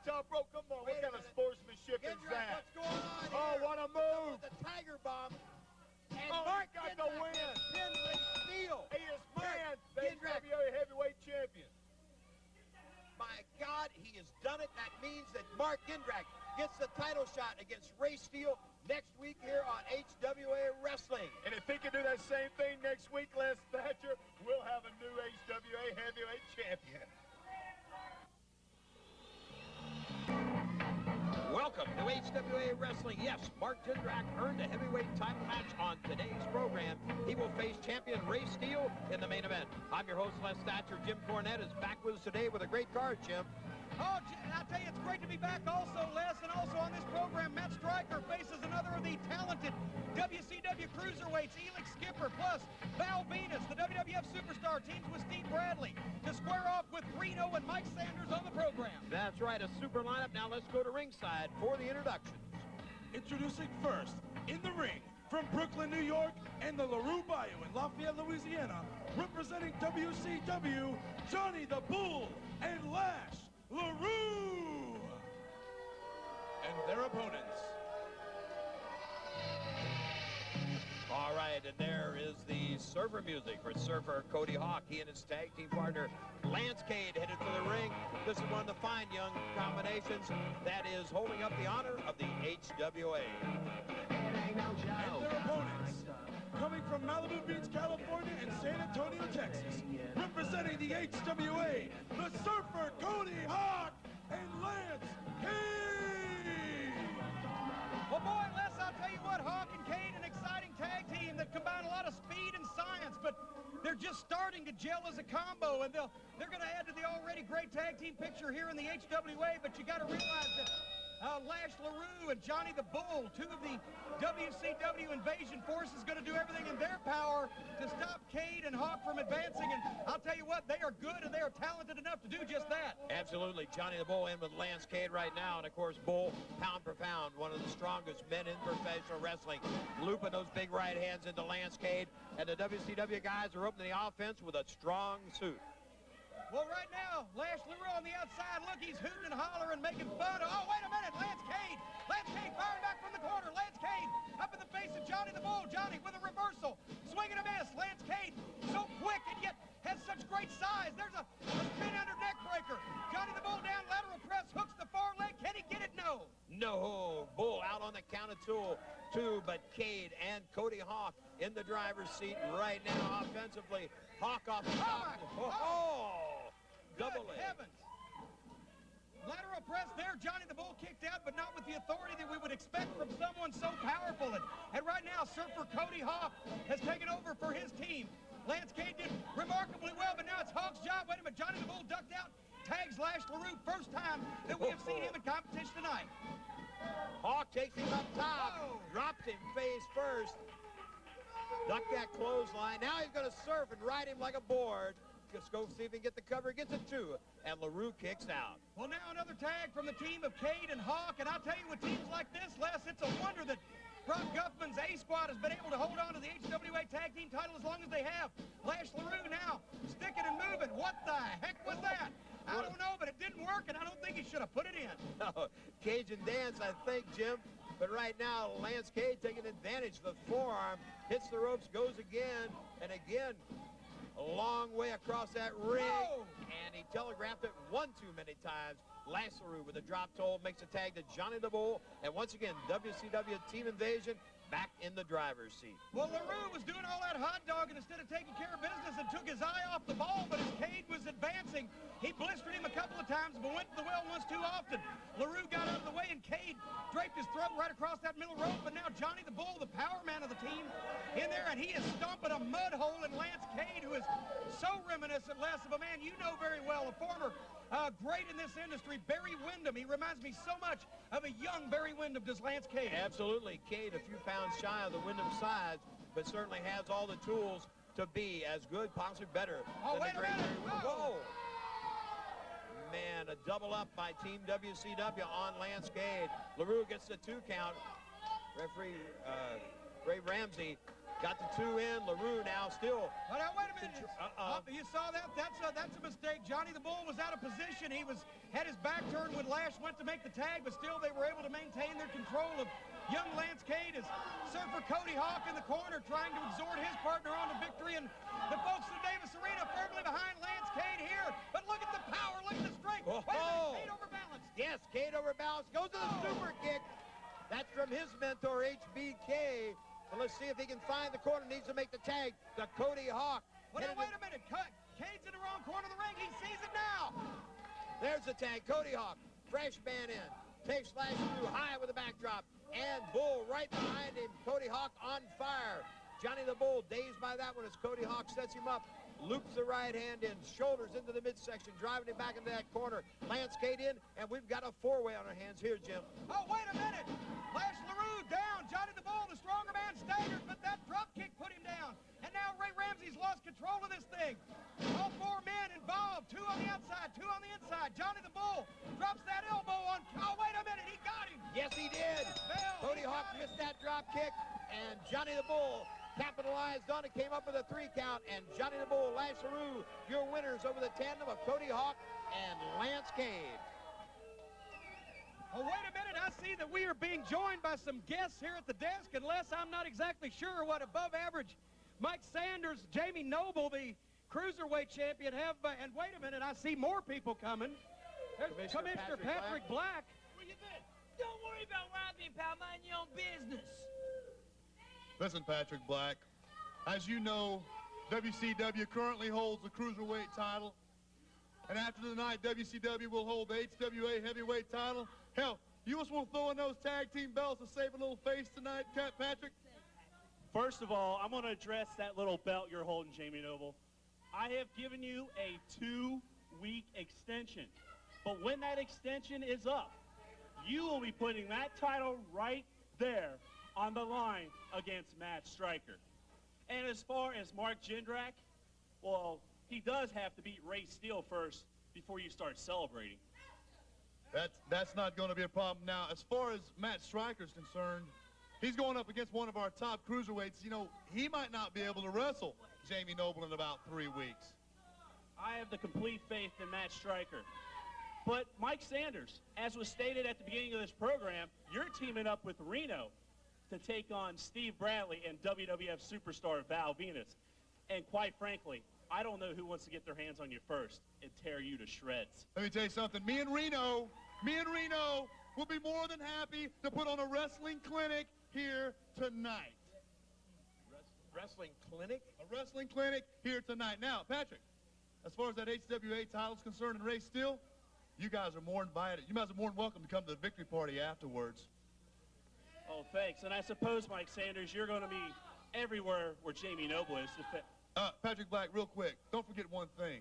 watch out, bro. Come on. What kind of sportsmanship is that? What's going on Oh, here? what a move. The Tiger Bomb. And Oh, Mark he got the Jindrak win. has pinned Steele. He is Mark the Jindrak. HWA heavyweight champion. My God, he has done it. That means that Mark Jindrak gets the title shot against Ray Steele next week here on HWA Wrestling. And if he can do that same thing next week, Les Thatcher, we'll have a new HWA heavyweight champion. Welcome to HWA Wrestling. Yes, Mark Jindrak earned a heavyweight title match on today's program. He will face champion Ray Steele in the main event. I'm your host, Les Thatcher. Jim Cornette is back with us today with a great card, Jim. Oh, I'll tell you, it's great to be back also, Les, and also on this program, Matt Stryker faces another of the talented WCW cruiserweights, Elix Skipper, plus Val Venus, the WWF superstar, teams with Steve Bradley to square off with Reno and Mike Sanders on the program. That's right, a super lineup. Now let's go to ringside for the introductions. Introducing first, in the ring, from Brooklyn, New York, and the LeRoux Bayou in Lafayette, Louisiana, representing WCW, Johnny the Bull and Lash, LeRoux, and their opponents. All right, and there is the surfer music for Surfer Cody Hawk. He and his tag team partner, Lance Cade, headed for the ring. This is one of the fine young combinations that is holding up the honor of the HWA. And their opponents, coming from Malibu Beach, California, and San Antonio, Texas, representing the HWA, the Surfer Cody Hawk and Lance Cade. Well, boy, Les, I'll tell you what, Hawk and Cade, an exciting tag team that combine a lot of speed and science, but they're just starting to gel as a combo, and they're going to add to the already great tag team picture here in the HWA, but you got to realize that Lash, LeRoux, and Johnny the Bull, two of the WCW invasion forces, going to do everything in their power to stop Cade and Hawk from advancing. And I'll tell you what, they are good and they are talented enough to do just that. Absolutely. Johnny the Bull in with Lance Cade right now. And, of course, Bull, pound for pound, one of the strongest men in professional wrestling, looping those big right hands into Lance Cade. And the WCW guys are opening the offense with a strong suit. Well, right now, Lash LeRoux on the outside. Look, he's hooting and hollering, making fun. Oh, wait a minute, Lance Cade. Lance Cade firing back from the corner. Lance Cade up in the face of Johnny the Bull. Johnny with a reversal. Swing and a miss. Lance Cade so quick and yet has such great size. There's a spin under neck breaker. Johnny the Bull down, lateral press, hooks the far leg. Can he get it? No. No. Bull out on the count of two, but Cade and Cody Hawk in the driver's seat right now offensively. Hawk off the top. Double Good leg. heavens. Lateral press there. Johnny the Bull kicked out, but not with the authority that we would expect from someone so powerful. And right now, Surfer Cody Hawk has taken over for his team. Lance Cade did remarkably well, but now it's Hawk's job. Wait a minute, Johnny the Bull ducked out, tags Lash LeRoux. First time that we have seen him in competition tonight. Hawk takes him up top, drops him face first. Duck that clothesline. Now he's going to surf and ride him like a board. Let's go see if he can get the cover. Gets it two, and LeRoux kicks out. Well, now another tag from the team of Cade and Hawk, and I'll tell you, with teams like this, Les, it's a wonder that Brock Guttman's A-Squad has been able to hold on to the HWA Tag Team title as long as they have. Lash LeRoux now sticking and moving. What the heck was that? I don't know, but it didn't work, and I don't think he should have put it in. No, Cajun dance, I think, Jim. But right now, Lance Cade taking advantage of the forearm, hits the ropes, goes again, and again. A long way across that ring, and he telegraphed it one too many times. Lash LeRoux with a drop toe makes a tag to Johnny the Bull, and once again, WCW team invasion back in the driver's seat. Well, LeRoux was doing all that hot dogging instead of taking care of business and took his eye off the ball, but as Cade was advancing, he blistered him a couple of times, but went to the well once too often. LeRoux got out of the way, and Cade draped his throat right across that middle rope, but now Johnny the Bull, the power man of the team, in there, and he is stomping a mud hole in Lance Cade, who is so reminiscent, less of a man you know very well, a former great in this industry, Barry Windham. He reminds me so much of a young Barry Windham, does Lance Cade. Absolutely. Cade, a few pounds shy of the Windham size, but certainly has all the tools to be as good, possibly better. Oh, wait a minute. Whoa. Man, a double up by Team WCW on Lance Cade. LeRoux gets the 2 count. Referee Ray Ramsey Got the 2 in. LeRoux now still. Oh, now, wait a minute. You saw that? That's a mistake. Johnny the Bull was out of position. He had his back turned when Lash went to make the tag, but still they were able to maintain their control of young Lance Cade as Surfer Cody Hawk in the corner trying to exhort his partner on to victory. And the folks in Davis Arena firmly behind Lance Cade here. But look at the power, look at the strength. Oh, wait a minute, Cade overbalanced. Yes, Cade overbalanced. Goes to the super kick. That's from his mentor, HBK. So let's see if he can find the corner. Needs to make the tag to Cody Hawk. Well, now, wait a minute. Cade's in the wrong corner of the ring. He sees it now. There's the tag. Cody Hawk, fresh man in. Takes Lash through high with a backdrop. And Bull right behind him. Cody Hawk on fire. Johnny the Bull dazed by that one as Cody Hawk sets him up. Loops the right hand in. Shoulders into the midsection. Driving him back into that corner. Lance Cade in. And we've got a 4-way on our hands here, Jim. Oh, wait a minute. Lash LeRoux down. Johnny the Bull, the stronger man, staggered, but that drop kick put him down. And now Ray Ramsey's lost control of this thing. All 4 men involved. 2 on the outside, 2 on the inside. Johnny the Bull drops that elbow on. Oh, wait a minute. He got him. Yes, he did. Cody Hawk missed that drop kick. And Johnny the Bull capitalized on it, came up with a 3 count. And Johnny the Bull, Lash LeRoux, your winners over the tandem of Cody Hawk and Lance Cade. Oh, wait a minute. I see that we are being joined by some guests here at the desk, unless I'm not exactly sure what above average Mike Sanders, Jaimie Knoble, the cruiserweight champion, have. And wait a minute, I see more people coming. There's Commissioner Patrick Black. Where you been? Don't worry about where I've been, pal. Mind your own business. Listen, Patrick Black, as you know, WCW currently holds the cruiserweight title. And after tonight, WCW will hold the HWA heavyweight title. Hell, you just want to throw in those tag team belts to save a little face tonight, Patrick? First of all, I'm going to address that little belt you're holding, Jaimie Knoble. I have given you a 2-week extension. But when that extension is up, you will be putting that title right there on the line against Matt Stryker. And as far as Mark Jindrak, well, he does have to beat Ray Steele first before you start celebrating. That's not going to be a problem. Now, as far as Matt Stryker's concerned, he's going up against one of our top cruiserweights. You know, he might not be able to wrestle Jaimie Knoble in about 3 weeks. I have the complete faith in Matt Stryker. But Mike Sanders, as was stated at the beginning of this program, you're teaming up with Reno to take on Steve Bradley and WWF superstar Val Venus. And quite frankly, I don't know who wants to get their hands on you first and tear you to shreds. Let me tell you something. Me and Reno will be more than happy to put on a wrestling clinic here tonight. Wrestling clinic? A wrestling clinic here tonight. Now, Patrick, as far as that HWA title is concerned and Ray Steele, you guys are more invited. You guys are more than welcome to come to the victory party afterwards. Oh, thanks. And I suppose, Mike Sanders, you're going to be everywhere where Jaimie Knoble is. Patrick Black, real quick, don't forget one thing.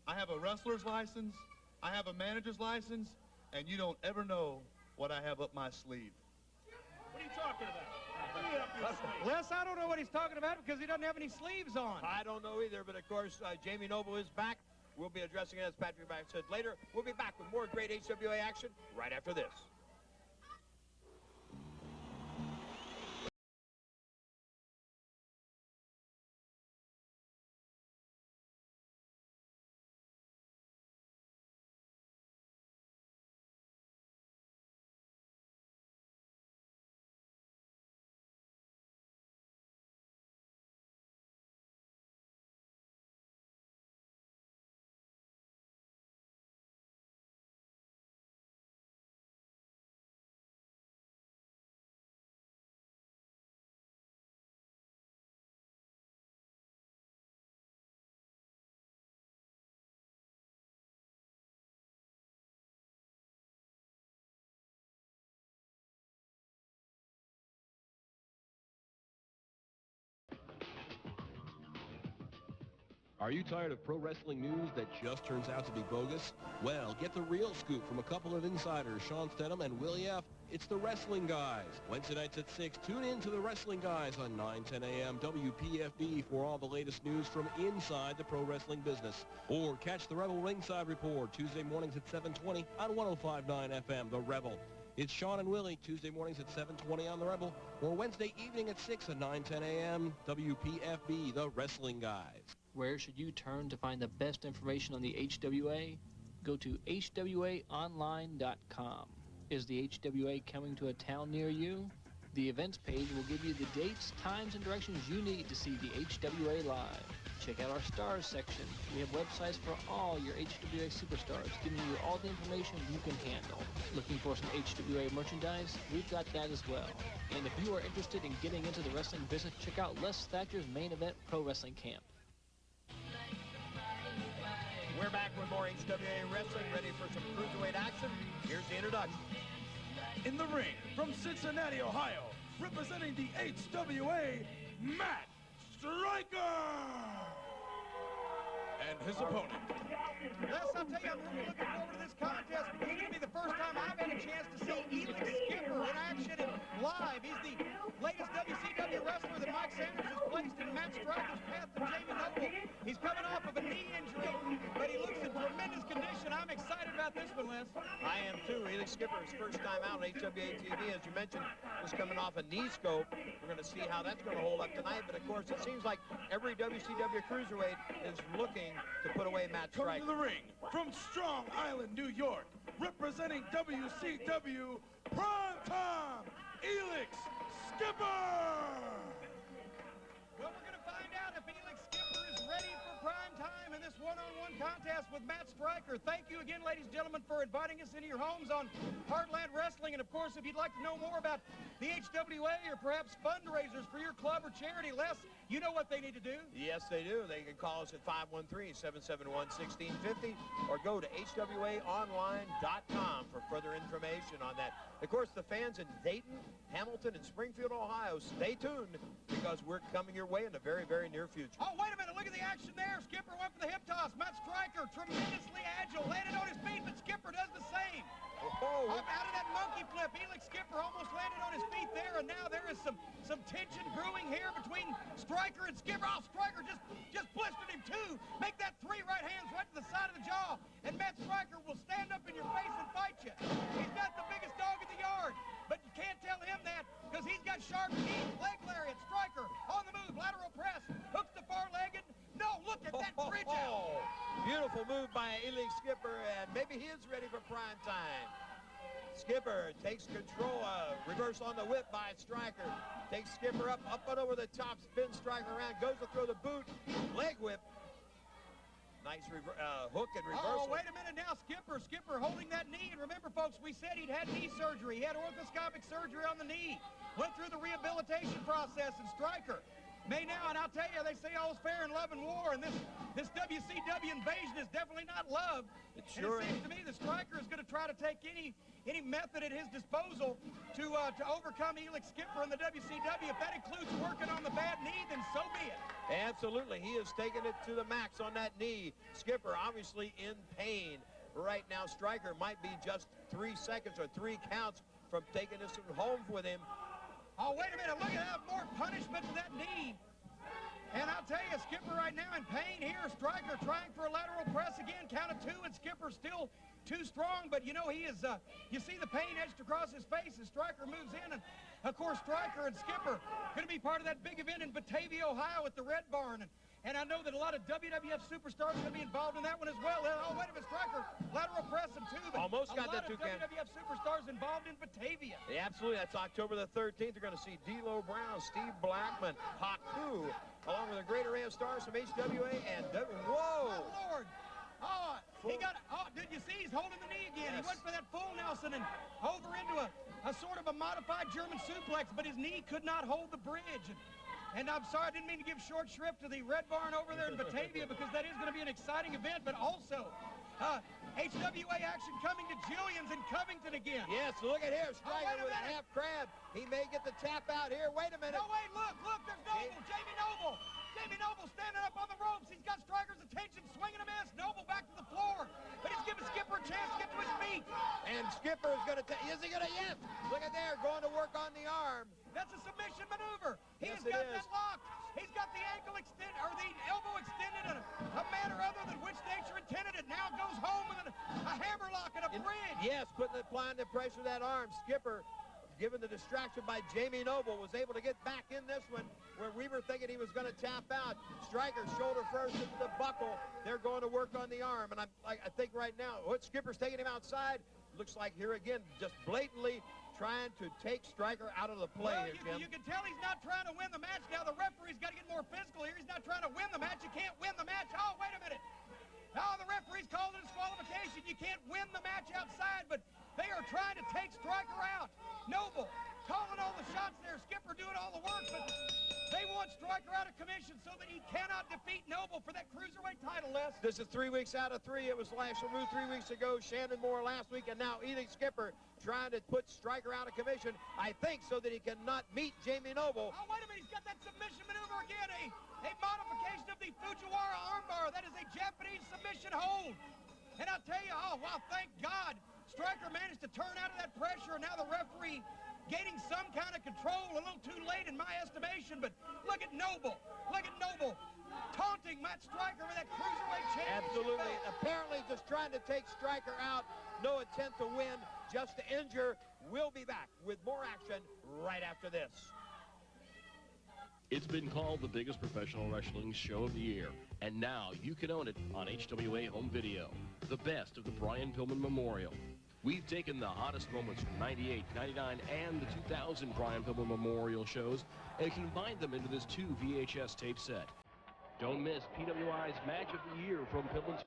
I have a wrestler's license, I have a manager's license, and you don't ever know what I have up my sleeve. What are you talking about? What are you up your sleeve? Les, I don't know what he's talking about because he doesn't have any sleeves on. I don't know either, but of course, Jaimie Knoble is back. We'll be addressing it, as Patrick Black said later. We'll be back with more great HWA action right after this. Are you tired of pro wrestling news that just turns out to be bogus? Well, get the real scoop from a couple of insiders, Sean Stedham and Willie F. It's the Wrestling Guys. Wednesday nights at 6, tune in to the Wrestling Guys on 9:10 a.m. WPFB for all the latest news from inside the pro wrestling business. Or catch the Rebel Ringside Report Tuesday mornings at 7:20 on 105.9 FM, The Rebel. It's Sean and Willie, Tuesday mornings at 7:20 on The Rebel, or Wednesday evening at 6 at 9:10 a.m. WPFB, The Wrestling Guys. Where should you turn to find the best information on the HWA? Go to HWAonline.com. Is the HWA coming to a town near you? The events page will give you the dates, times, and directions you need to see the HWA live. Check out our stars section. We have websites for all your HWA superstars, giving you all the information you can handle. Looking for some HWA merchandise? We've got that as well. And if you are interested in getting into the wrestling business, check out Les Thatcher's Main Event Pro Wrestling Camp. We're back with more HWA Wrestling, ready for some cruiserweight action. Here's the introduction. In the ring, from Cincinnati, Ohio, representing the HWA, Matt Stryker! And his opponent. Les, I'll tell you, I'm really looking forward to this contest because it's going to be the first time I've had a chance to see Elix Skipper in action and live. He's the latest WCW wrestler that Mike Sanders has placed in Matt Stryker's path to Jaimie Knoble. He's coming off of a knee injury, but he looks in tremendous condition. I'm excited about this one, Les. I am too. Elix Skipper's first time out on HWA TV, as you mentioned, was coming off a knee scope. We're going to see how that's going to hold up tonight, but of course it seems like every WCW cruiserweight is looking to put away Matt Coming Stryker. to the ring, from Strong Island, New York, representing WCW, Primetime, Elix Skipper! Well, we're going to find out if Elix Skipper is ready for prime time in this one-on-one contest with Matt Stryker. Thank you again, ladies and gentlemen, for inviting us into your homes on Heartland Wrestling. And, of course, if you'd like to know more about the HWA or perhaps fundraisers for your club or charity, Les, you know what they need to do. Yes, they do. They can call us at 513-771-1650 or go to HWAonline.com for further information on that. Of course, the fans in Dayton, Hamilton, and Springfield, Ohio, stay tuned because we're coming your way in the very, very near future. Oh, wait a minute. Look at the action there. Skipper went for the hip toss. Matt Stryker, tremendously agile, landed on his feet, but Skipper does the same. Oh, Up out of that monkey flip. Elix Skipper almost landed on his feet there, and now there is some tension brewing here between Stryker and Skipper. Oh, Stryker just blistered him too. Make that 3 right hands right to the side of the jaw, and Matt Stryker will stand up in your face and fight you. He's not the biggest dog in the yard, but you can't tell him that because he's got sharp teeth. Leg lariat. Stryker on the move. Lateral press. Hooks the far leg, and no, look at that bridge out. Beautiful move by Elix Skipper, and maybe he is ready for prime time. Skipper takes control. Reverse on the whip by Stryker. Takes Skipper up and over the top. Spins Stryker around. Goes to throw the boot. Leg whip. Nice hook and reversal. Oh, wait a minute now. Skipper holding that knee. And remember, folks, we said he'd had knee surgery. He had orthoscopic surgery on the knee. Went through the rehabilitation process, and Stryker may now, and I'll tell you, they say all's fair in love and war, and this WCW invasion is definitely not love. It sure and it seems to me that Stryker is going to try to take any method at his disposal to overcome Elix Skipper in the WCW. If that includes working on the bad knee, then so be it. Absolutely. He has taken it to the max on that knee. Skipper obviously in pain right now. Stryker might be just 3 seconds or 3 counts from taking this home with him. Oh, wait a minute. Look at that. More punishment to that knee. And I'll tell you, Skipper right now in pain here. Stryker trying for a lateral press again. Count of 2, and Skipper still too strong. But, you know, he is, you see the pain etched across his face as Stryker moves in. And, of course, Stryker and Skipper going to be part of that big event in Batavia, Ohio at the Red Barn. And I know that a lot of WWF superstars are going to be involved in that one as well. Oh, wait a minute, Stryker, lateral press and 2. But almost got that 2 count. A lot of WWF superstars involved in Batavia. Yeah, absolutely. That's October the 13th. They're going to see D'Lo Brown, Steve Blackman, Haku, along with a great array of stars from HWA and whoa! Oh, Lord. Oh, he got, did you see? He's holding the knee again. Yes. He went for that full Nelson and over into a sort of a modified German suplex, but his knee could not hold the bridge. And I'm sorry, I didn't mean to give short shrift to the Red Barn over there in Batavia because that is going to be an exciting event, but also HWA action coming to Jillian's in Covington again. Yes, look at here. Stryker with a half crab. He may get the tap out here. Wait a minute. No, wait, look, there's Knoble, Jaimie Knoble. Jaimie Knoble standing up on the ropes. He's got Stryker's attention, swinging a miss. Knoble back to the floor, but he's giving Skipper a chance to get to his feet. And Skipper is going to is he going to? Yes. Look at there, going to work on the arm. That's a submission maneuver. He Yes, has got that locked. He's got the ankle extended, or the elbow extended in a manner other than which nature intended it. Now goes home with a hammer lock and a bridge. Yes, applying the pressure of that arm. Skipper, given the distraction by Jaimie Knoble, was able to get back in this one where we were thinking he was going to tap out. Stryker shoulder first into the buckle. They're going to work on the arm, and I think right now, Skipper's taking him outside. Looks like here again, just blatantly trying to take Stryker out of the play here, Jim. You can tell he's not trying to win the match. Now the referee's got to get more physical here. He's not trying to win the match. You can't win the match. Oh, wait a minute. Oh, the referee's called a disqualification. You can't win the match outside, but they are trying to take Stryker out. Knoble calling all the shots there. Skipper doing all the work, but they want Stryker out of commission so that he cannot defeat Knoble for that cruiserweight title, Les. This is 3 weeks out of 3. It was Lash, LeRoux 3 weeks ago, Shannon Moore last week, and now Elix Skipper trying to put Stryker out of commission, I think, so that he cannot meet Jaimie Knoble. Oh, wait a minute. He's got that submission maneuver again. A modification of the Fujiwara armbar. That is a Japanese submission hold. And I'll tell you, oh, wow, thank God. Stryker managed to turn out of that pressure, and now the referee gaining some kind of control. A little too late in my estimation, but look at Knoble. Look at Knoble taunting Matt Stryker with that cruiserweight championship. Absolutely. Apparently just trying to take Stryker out. No attempt to win, just to injure. We'll be back with more action right after this. It's been called the biggest professional wrestling show of the year, and now you can own it on HWA Home Video. The best of the Brian Pillman Memorial. We've taken the hottest moments from 98, 99, and the 2000 Brian Pillman Memorial shows and combined them into this 2 VHS tape set. Don't miss PWI's Match of the Year from Pillman's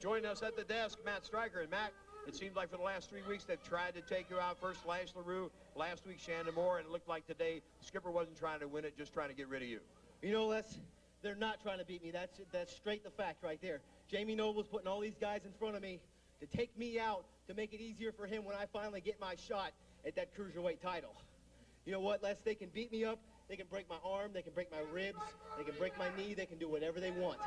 Joining us at the desk, Matt Stryker. And Matt, it seems like for the last 3 weeks they've tried to take you out. First Lash, LeRoux, last week Shannon Moore, and it looked like today Skipper wasn't trying to win it, just trying to get rid of you. You know, Les, they're not trying to beat me. That's straight the fact right there. Jaimie Noble's putting all these guys in front of me to take me out, to make it easier for him when I finally get my shot at that cruiserweight title. You know what, Les? They can beat me up. They can break my arm. They can break my ribs. They can break my knee. They can do whatever they want.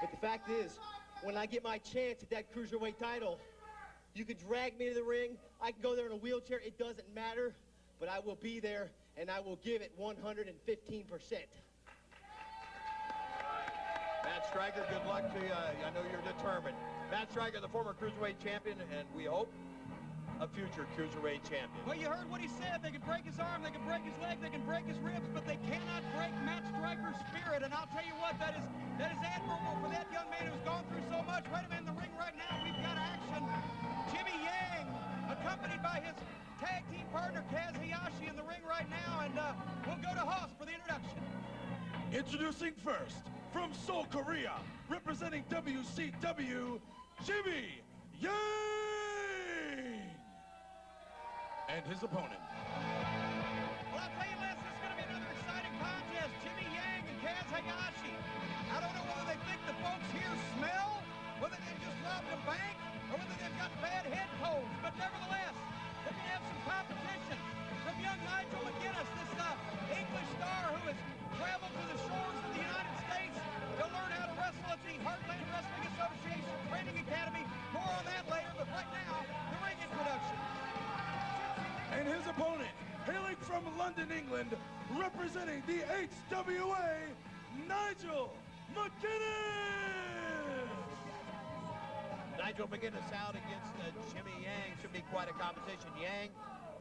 But the fact is, when I get my chance at that cruiserweight title, you can drag me to the ring. I can go there in a wheelchair. It doesn't matter. But I will be there, and I will give it 115%. Matt Stryker, good luck to you. I know you're determined. Matt Stryker, the former cruiserweight champion, and we hope a future cruiserweight champion. Well, you heard what he said. They can break his arm, they can break his leg, they can break his ribs, but they cannot break Matt Stryker's spirit. And I'll tell you what, that is admirable for that young man who's gone through so much. Wait a minute, in the ring right now, we've got action. Jimmy Yang, accompanied by his tag team partner, Kaz Hayashi, in the ring right now, and we'll go to Haas for the introduction. Introducing first, from Seoul, Korea, representing WCW, Jimmy Yang! And his opponent. Well, I'll tell you, Les, this is going to be another exciting contest. Jimmy Yang and Kaz Hayashi. I don't know whether they think the folks here smell, whether they just robbed a bank, or whether they've got bad head colds. But nevertheless, they're going to have some competition from young Nigel McGinnis, this English star who has traveled to the shores of the United States to learn how to wrestle at the Heartland Wrestling Association Training Academy. More on that later, but right now, the ring introduction. And his opponent, hailing from London, England, representing the HWA, Nigel McGinnis! Nigel McGinnis out against Jimmy Yang. Should be quite a competition. Yang,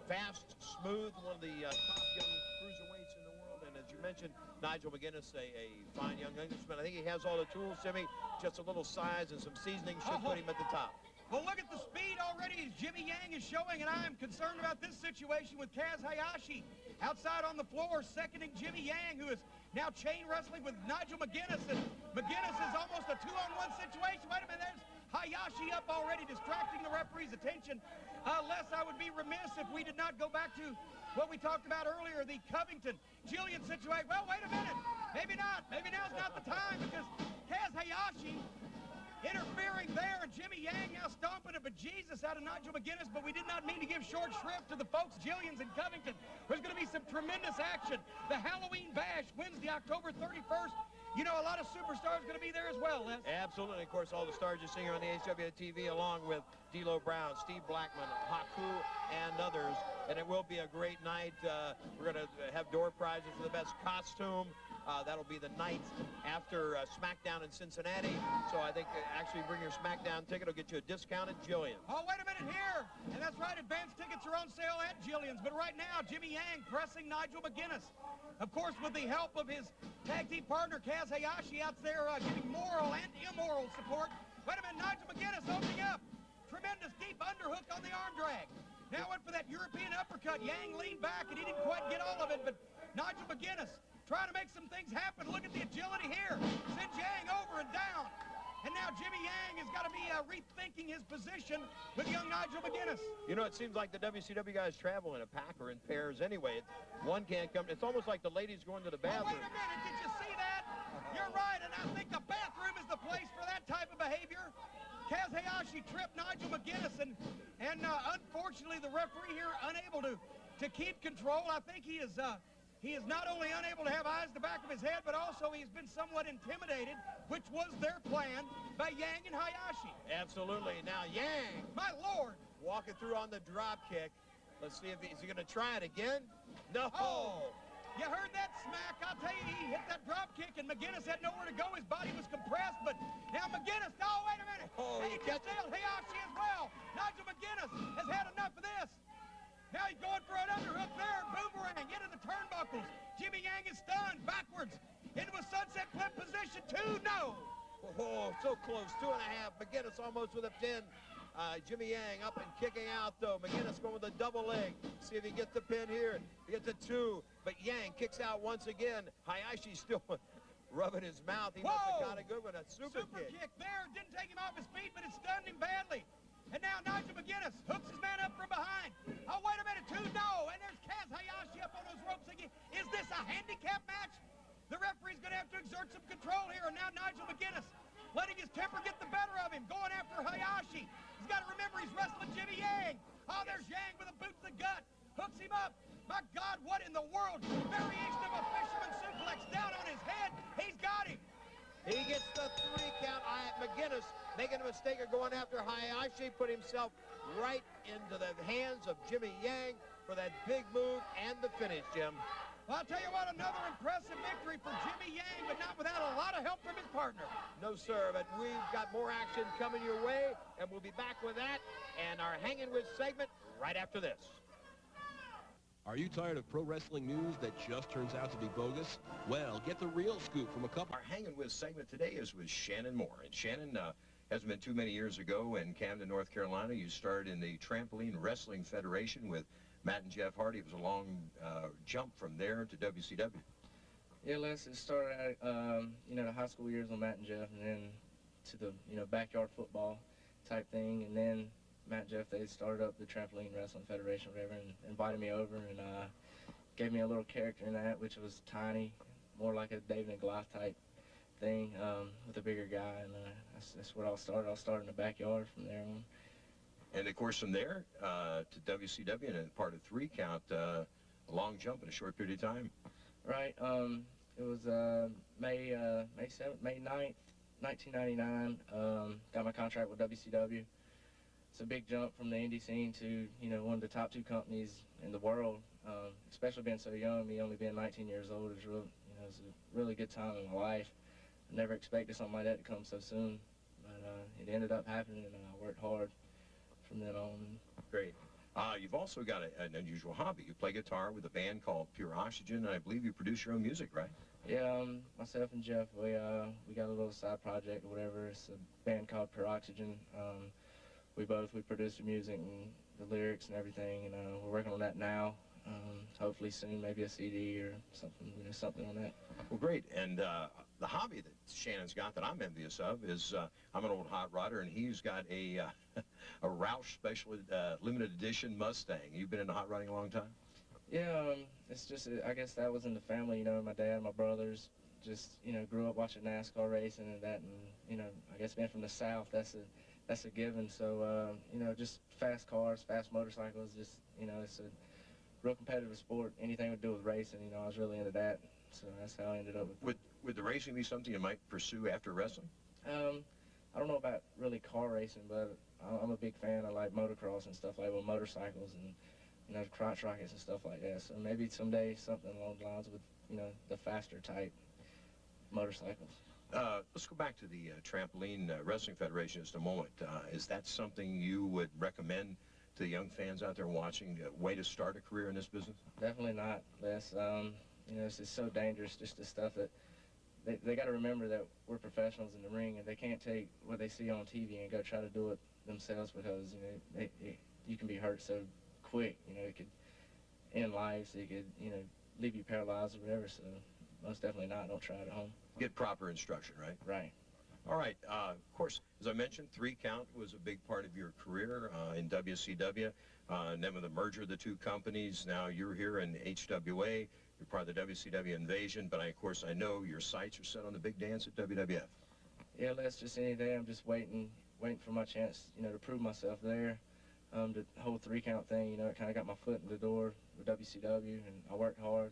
fast, smooth, one of the top young cruiserweights in the world. And as you mentioned, Nigel McGinnis, a fine young Englishman. I think he has all the tools, Jimmy. Just a little size and some seasoning should put him at the top. Well, look at the speed already as Jimmy Yang is showing, and I am concerned about this situation with Kaz Hayashi outside on the floor, seconding Jimmy Yang, who has Now chain wrestling with Nigel McGinnis, and McGinnis is almost a 2-on-1 situation. Wait a minute, there's Hayashi up already, distracting the referee's attention. Les, I would be remiss if we did not go back to what we talked about earlier, the Covington-Jillian situation. Well, wait a minute. Maybe not. Maybe now's not the time, because Kaz Hayashi interfering there, and Jimmy Yang now stomping a bejesus out of Nigel McGinnis, but we did not mean to give short shrift to the folks Jillians in Covington. There's going to be some tremendous action. The Halloween Bash, Wednesday, October 31st. You know, a lot of superstars going to be there as well, Les. Absolutely. Of course, all the stars you're seeing here on the HWA TV, along with D'Lo Brown, Steve Blackman, Haku, and others. And it will be a great night. We're going to have door prizes for the best costume. That'll be the night after SmackDown in Cincinnati. So I think actually bring your SmackDown ticket. It'll get you a discount at Jillian. Oh, wait a minute here. And that's right, advance tickets are on sale at Jillian's. But right now, Jimmy Yang pressing Nigel McGinnis. Of course, with the help of his tag team partner, Kaz Hayashi, out there giving moral and immoral support. Wait a minute, Nigel McGinnis opening up. Tremendous deep underhook on the arm drag. Now went for that European uppercut. Yang leaned back, and he didn't quite get all of it, but Nigel McGinnis trying to make some things happen. Look at the agility here. Sends Yang over and down. And now Jimmy Yang has got to be rethinking his position with young Nigel McGinnis. You know, it seems like the WCW guys travel in a pack or in pairs anyway. One can't come. It's almost like the ladies going to the bathroom. Oh, wait a minute. Did you see that? You're right, and I think the bathroom is the place for that type of behavior. Kaz Hayashi tripped Nigel McGinnis, and unfortunately the referee here unable to keep control. I think he is not only unable to have eyes in the back of his head, but also he's been somewhat intimidated, which was their plan, by Yang and Hayashi. Absolutely. Now Yang, my Lord, walking through on the drop kick. Let's see if he's going to try it again. No. Oh, you heard that smack. I'll tell you, he hit that drop kick, and McGinnis had nowhere to go. His body was compressed, but now McGinnis, oh, wait a minute. Oh, he just nailed Hayashi as well. Nigel McGinnis has had enough of this. Now he's going for an underhook there. Boomerang into the turnbuckles. Jimmy Yang is stunned backwards into a sunset flip position. 2, no. Oh, so close. 2.5. McGinnis almost with a pin. Jimmy Yang up and kicking out, though. McGinnis going with a double leg. See if he gets the pin here. He gets a 2, but Yang kicks out once again. Hayashi still rubbing his mouth. He must have got a good one. A super kick there. Didn't take him off his feet, but it stunned him badly. And now Nigel McGinnis hooks his man up from behind. Oh, wait a minute, 2, no. And there's Kaz Hayashi up on those ropes again. Is this a handicap match? The referee's going to have to exert some control here. And now Nigel McGinnis letting his temper get the better of him, going after Hayashi. He's got to remember he's wrestling Jimmy Yang. Oh, there's Yang with a boot to the gut. Hooks him up. My God, what in the world? Variation of a fisherman suplex down on his head. He's got him. He gets the 3 count. McGinnis making a mistake of going after Hayashi, put himself right into the hands of Jimmy Yang for that big move and the finish, Jim. Well, I'll tell you what, another impressive victory for Jimmy Yang, but not without a lot of help from his partner. No, sir, but we've got more action coming your way, and we'll be back with that and our Hangin' With segment right after this. Are you tired of pro wrestling news that just turns out to be bogus? Well, get the real scoop from a couple. Our Hangin' With segment today is with Shannon Moore. And Shannon, hasn't been too many years ago in Camden, North Carolina. You started in the Trampoline Wrestling Federation with Matt and Jeff Hardy. It was a long jump from there to WCW. Yeah, Les, it started out, the high school years with Matt and Jeff, and then to the, backyard football type thing, and then Matt and Jeff, they started up the Trampoline Wrestling Federation, whatever, and invited me over and gave me a little character in that, which was tiny, more like a David and Goliath type thing with a bigger guy, and that's what I'll start. I'll start in the backyard from there on. And, of course, from there to WCW and a part of 3 count, a long jump in a short period of time. Right. It was May 7th, May 9th, 1999. Got my contract with WCW. It's a big jump from the indie scene to, one of the top 2 companies in the world, especially being so young, me only being 19 years old. It was it was a really good time in my life. I never expected something like that to come so soon, but it ended up happening, and I worked hard from then on. Great. You've also got an unusual hobby. You play guitar with a band called Pure Oxygen, and I believe you produce your own music, right? Yeah, myself and Jeff, we got a little side project or whatever. It's a band called Pure Oxygen. We produce the music and the lyrics and everything, and we're working on that now. Hopefully soon, maybe a CD or something, something on that. Well, great. And the hobby that Shannon's got that I'm envious of is I'm an old hot rodder, and he's got a a Roush special limited edition Mustang. You've been into hot rodding a long time? Yeah, it's just, I guess that was in the family, my dad, my brothers, just, grew up watching NASCAR racing and that, and, I guess being from the South, that's a given. So, just fast cars, fast motorcycles, just, it's a real competitive sport. Anything to do with racing, I was really into that. So that's how I ended up with it. Would the racing be something you might pursue after wrestling? I don't know about really car racing, but I'm a big fan. I like motocross and stuff like with motorcycles and, crotch rockets and stuff like that. So maybe someday something along the lines with, the faster type motorcycles. Let's go back to the Trampoline Wrestling Federation just a moment. Is that something you would recommend to the young fans out there watching, a way to start a career in this business? Definitely not, Les. It's just so dangerous, just the stuff that they got to remember that we're professionals in the ring, and they can't take what they see on TV and go try to do it themselves, because, you can be hurt so quick. It could end lives, it could, leave you paralyzed or whatever. So most definitely not. Don't try it at home. Get proper instruction, right? Right. All right. Of course, as I mentioned, 3 Count was a big part of your career in WCW. And then with the merger of the 2 companies, now you're here in HWA. You're part of the WCW invasion. But, of course, I know your sights are set on the big dance at WWF. Yeah, Les, just any day. I'm just waiting for my chance, to prove myself there. The whole 3 Count thing, it kind of got my foot in the door with WCW, and I worked hard.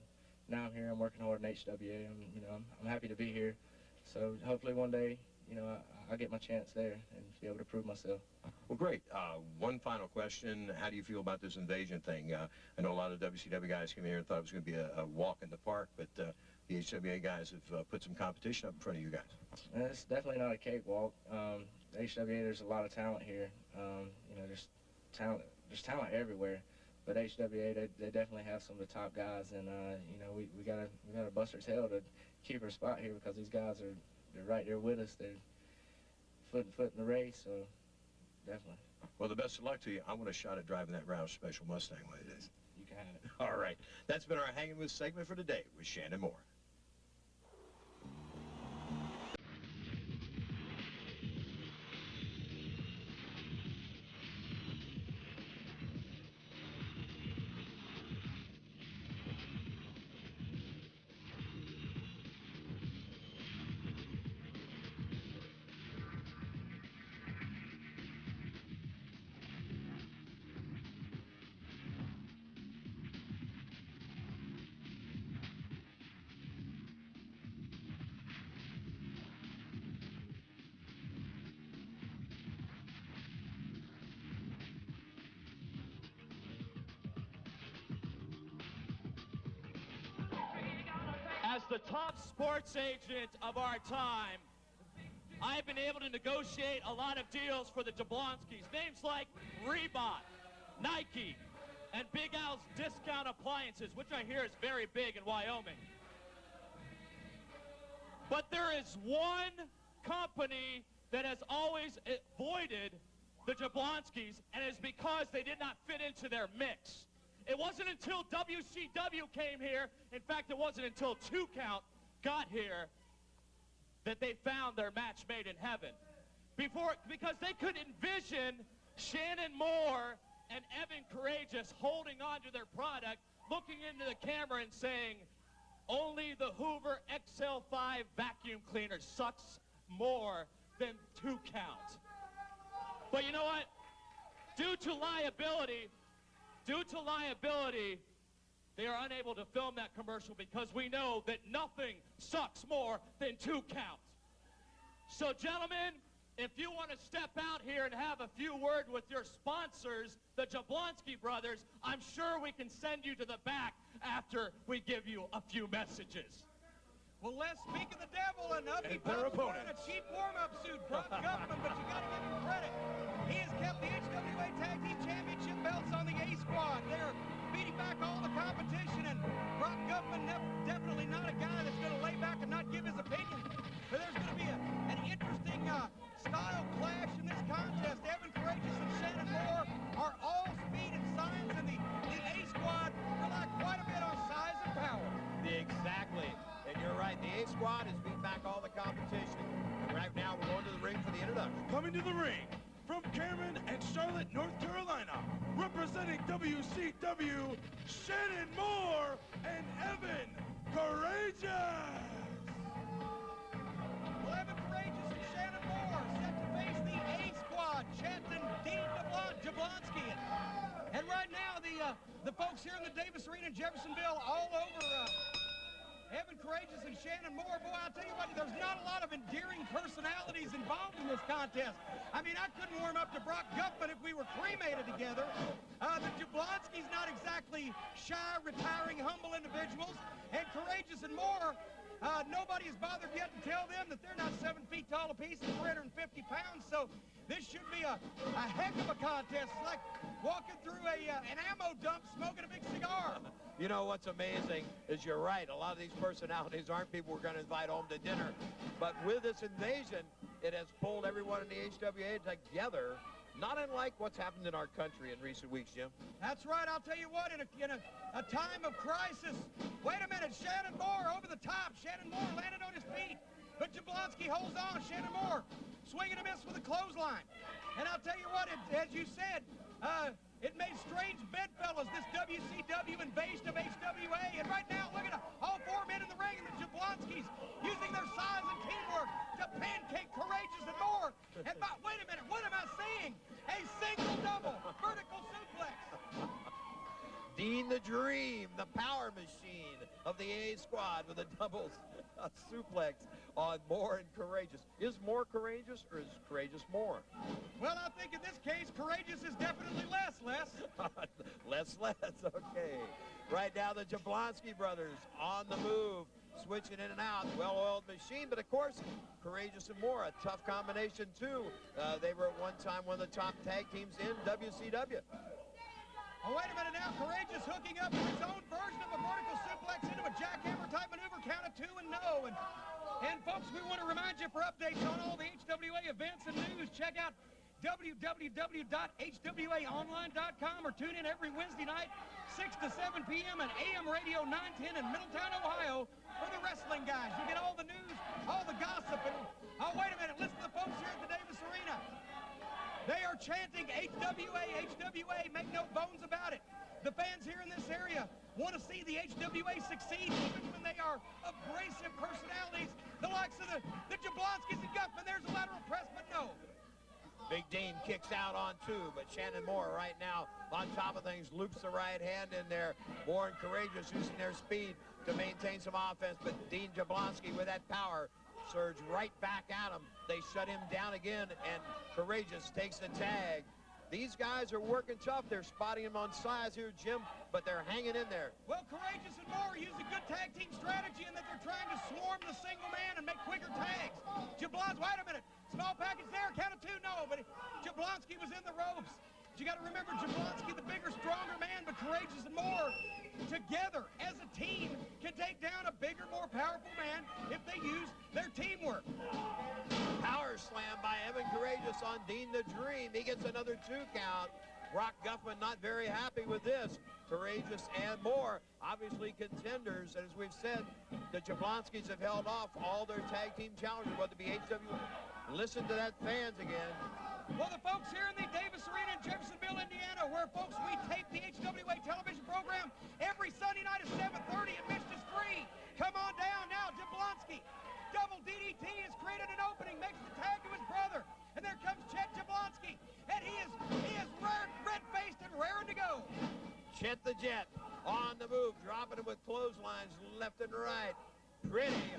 Now I'm here. I'm working hard in HWA. I'm happy to be here. So hopefully one day, I'll get my chance there and be able to prove myself. Well, great. One final question. How do you feel about this invasion thing? I know a lot of WCW guys came here and thought it was going to be a walk in the park, but the HWA guys have put some competition up in front of you guys. It's definitely not a cakewalk. HWA, there's a lot of talent here. There's talent everywhere. But HWA, they definitely have some of the top guys, and we gotta bust our tail to keep our spot here, because these guys they're right there with us. They're foot in the race, so definitely. Well, the best of luck to you. I want a shot at driving that Roush Special Mustang one of these days. You can have it. All right. That's been our Hanging With segment for today with Shannon Moore. As the top sports agent of our time, I've been able to negotiate a lot of deals for the Jablonskis. Names like Reebok, Nike, and Big Al's Discount Appliances, which I hear is very big in Wyoming. But there is one company that has always avoided the Jablonskis, and it's because they did not fit into their mix. It wasn't until WCW came here, in fact, it wasn't until 2 Count got here, that they found their match made in heaven. Because they could envision Shannon Moore and Evan Karagious holding on to their product, looking into the camera and saying, only the Hoover XL5 vacuum cleaner sucks more than 2 Count. But you know what? Due to liability, they are unable to film that commercial, because we know that nothing sucks more than 2 Count. So, gentlemen, if you want to step out here and have a few words with your sponsors, the Jablonski brothers, I'm sure we can send you to the back after we give you a few messages. Well, let's speak of the devil, and up he pops wearing a cheap warm-up suit, Brock Guttman, but you got to give him credit. He has kept the HWA Tag Team Championship belts on the A squad. They're beating back all the competition, and Brock Guttman definitely not a guy that's going to lay back and not give his opinion. But there's going to be an interesting style clash in this contest. Evan Karagious and Shannon Moore are all speed and science, and the A squad, for lack back all the competition. And right now, we're going to the ring for the introduction. Coming to the ring from Cameron and Charlotte, North Carolina, representing WCW, Shannon Moore and Evan Karagious. Well, Evan Karagious and Shannon Moore set to face the A squad, Chet and Dean Jablonski. And right now, the folks here in the Davis Arena in Jeffersonville all over Evan Karagious and Shannon Moore. Boy, I'll tell you what, there's not a lot of endearing personalities involved in this contest. I mean, I couldn't warm up to Brock Guttman if we were cremated together. The Jablonski's not exactly shy, retiring, humble individuals. And Karagious and Moore, nobody has bothered yet to tell them that they're not 7 feet tall apiece and 350 pounds. So this should be a heck of a contest. It's like walking through an ammo dump smoking a big cigar. You know what's amazing is you're right. A lot of these personalities aren't people we're going to invite home to dinner. But with this invasion, it has pulled everyone in the HWA together, not unlike what's happened in our country in recent weeks, Jim. That's right. I'll tell you what, in a time of crisis. Wait a minute. Shannon Moore over the top. Shannon Moore landed on his feet. But Jablonski holds on. Shannon Moore swinging a miss with a clothesline. And I'll tell you what, as you said, it made strange bedfellows, this WCW invasion of HWA. And right now, look at all 4 men in the ring, and the Jablonskis using their size and teamwork to pancake Karagious and Moore. And wait a minute, what am I seeing? A single double vertical suplex. Dean the Dream, the power machine of the A squad with a double suplex on Moore and Karagious. Is Moore courageous or is Karagious more? Well, I think in this case, Karagious is definitely less. less, okay. Right now, the Jablonski brothers on the move, switching in and out, well-oiled machine, but of course, Karagious and Moore, a tough combination too. They were at one time one of the top tag teams in WCW. Oh, wait a minute now. Karagious hooking up his own version of a vertical suplex into a jackhammer type maneuver, count of 2 and no. And folks, we want to remind you for updates on all the HWA events and news, check out www.hwaonline.com or tune in every Wednesday night, 6 to 7 p.m. on AM Radio 910 in Middletown, Ohio for the wrestling guys. You get all the news, all the gossip. And, oh, wait a minute. Listen to the folks here at the Davis Arena. They are chanting HWA, HWA, make no bones about it. The fans here in this area want to see the HWA succeed even when they are abrasive personalities. The likes of the Jablonskis and Guttman, there's a lateral press, but no. Big Dean kicks out on 2, but Shannon Moore right now on top of things, loops the right hand in there. Moore and Karagious using their speed to maintain some offense, but Dean Jablonski with that power surge right back at him. They shut him down again, and Karagious takes the tag. These guys are working tough. They're spotting him on size here, Jim, but they're hanging in there. Well, Karagious and Moore use a good tag team strategy in that they're trying to swarm the single man and make quicker tags. Jablonski, wait a minute. Small package there, count of 2, no, but Jablonski was in the ropes. But you got to remember, Jablonski, the bigger, stronger man, but Karagious and Moore together as a team can take down a bigger, more powerful man if they use their teamwork. Power slam by Evan Karagious on Dean the Dream. He gets another 2 count. Brock Guttman not very happy with this. Karagious and Moore, obviously contenders. And as we've said, the Jablonskis have held off all their tag team challengers, whether it be HWA. Listen to that, fans again. Well, the folks here in the Davis Arena in Jeffersonville, Indiana, where, folks, we tape the HWA television program every Sunday night at 7:30, admission is free. Come on down now, Jablonski. Double DDT has created an opening, makes the tag to his brother. And there comes Chet Jablonski, and he is red-faced and raring to go. Chet the Jet on the move, dropping him with clotheslines left and right. Pretty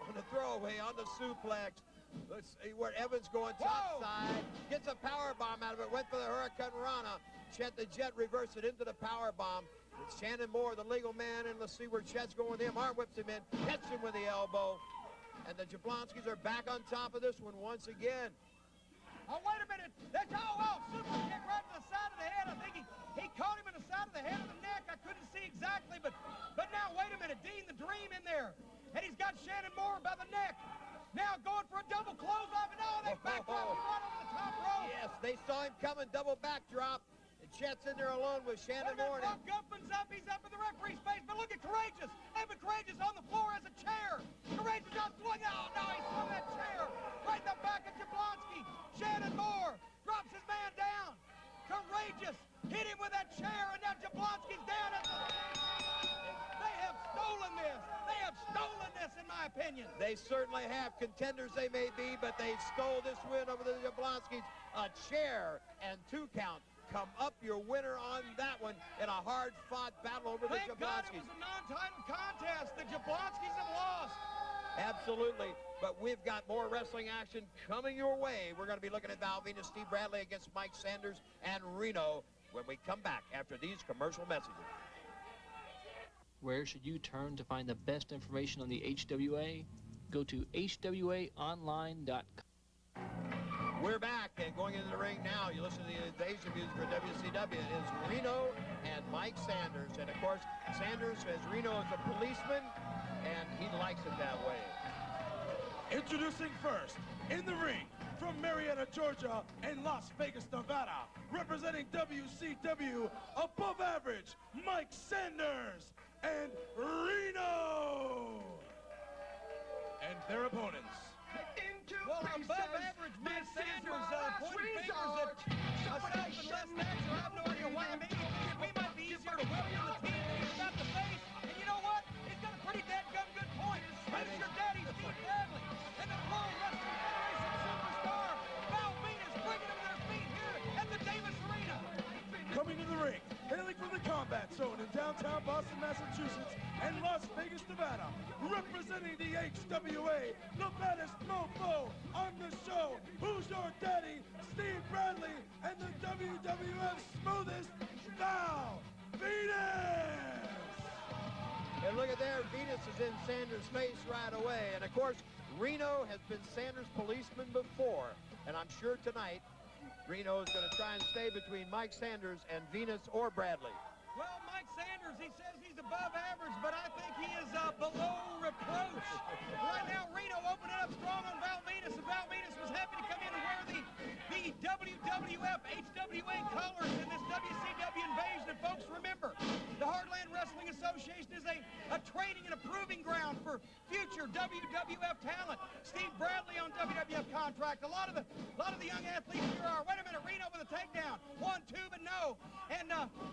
on the throwaway, on the suplex. Let's see where Evans going top side. Gets a power bomb out of it. Went for the Hurricane Rana. Chet the Jet reversed it into the power bomb. It's Shannon Moore, the legal man, and let's see where Chet's going with him. Arm whips him in, hits him with the elbow. And the Jablonskis are back on top of this one once again. Oh, wait a minute. That's super kick right to the side of the head. I think he caught him in the side of the head of the neck. I couldn't see exactly, but now, wait a minute. Dean the Dream in there. And he's got Shannon Moore by the neck. Now going for a double close off, and they backdrop him right over the top rope. Yes, they saw him coming, double backdrop. And Chet's in there alone with Shannon Moore. Brock Guttman's up, he's up in the referee's face, but look at Karagious. Evan Karagious on the floor as a chair. Karagious out swinging. Oh, no, chair, and now Jablonski's down. They have stolen this. They have stolen this, in my opinion. They certainly have. Contenders they may be, but they stole this win over the Jablonskis. A chair and 2 count. Come up your winner on that one in a hard-fought battle over the Thank God it Jablonskis. was a non-title contest. The Jablonskis have lost. Absolutely, but we've got more wrestling action coming your way. We're going to be looking at Val Venus, Steve Bradley against Mike Sanders and Reno when we come back after these commercial messages. Where should you turn to find the best information on the HWA? Go to hwaonline.com. We're back and going into the ring now. You listen to the invasion music for WCW. It is Reno and Mike Sanders. And, of course, Sanders has Reno as a policeman, and he likes it that way. Introducing first, in the ring, from Marietta, Georgia, and Las Vegas, Nevada, representing WCW, above average, Mike Sanders and Reno. And their opponents. Well, above average, Mike Sanders pointing fingers at myself and Les Thatcher. I have no idea why. Maybe we might be easier to whip than the team without the face. And you know what? He's got a pretty dadgum good point. He's your daddy, Steve Bradley. And the World Wrestling Federation superstar, Val Venus, bringing them to their feet here at the Davis Arena. Coming to the ring, hailing from the Combat Zone in downtown Boston, Massachusetts, and Las Vegas, Nevada, representing the HWA, the baddest mofo on the show. Who's your daddy? Steve Bradley, and the WWF smoothest, Val Venus. And look at there, Venus is in Sanders' face right away. And, of course, Reno has been Sanders' policeman before. And I'm sure tonight, Reno is going to try and stay between Mike Sanders and Venus or Bradley. Well, Mike Sanders, he says he's above average, but I think he is below reproach. Right now, Reno opening up strong on Val Venus, and Val Venus was happy to come in and wear the WWF HWA colors in this WCW invasion. And folks, remember, the Heartland Wrestling Association is a training and a proving ground for future WWF talent. Steve Bradley on WWF contract. A lot of the young athletes here are. Wait a minute, Reno with a takedown. 1, 2, but no. And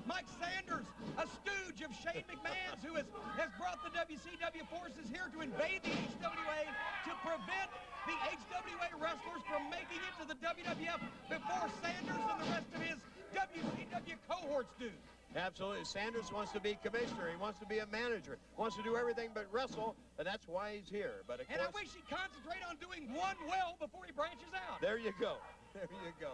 Mike Sanders, a stooge of Shane McMahon's, who has brought the WCW forces here to invade the HWA to prevent the HWA wrestlers from making it to the WWF before Sanders and the rest of his WCW cohorts do. Absolutely. Sanders wants to be commissioner. He wants to be a manager. Wants to do everything but wrestle, and that's why he's here. But of and course, I wish he'd concentrate on doing one well before he branches out. There you go. There you go.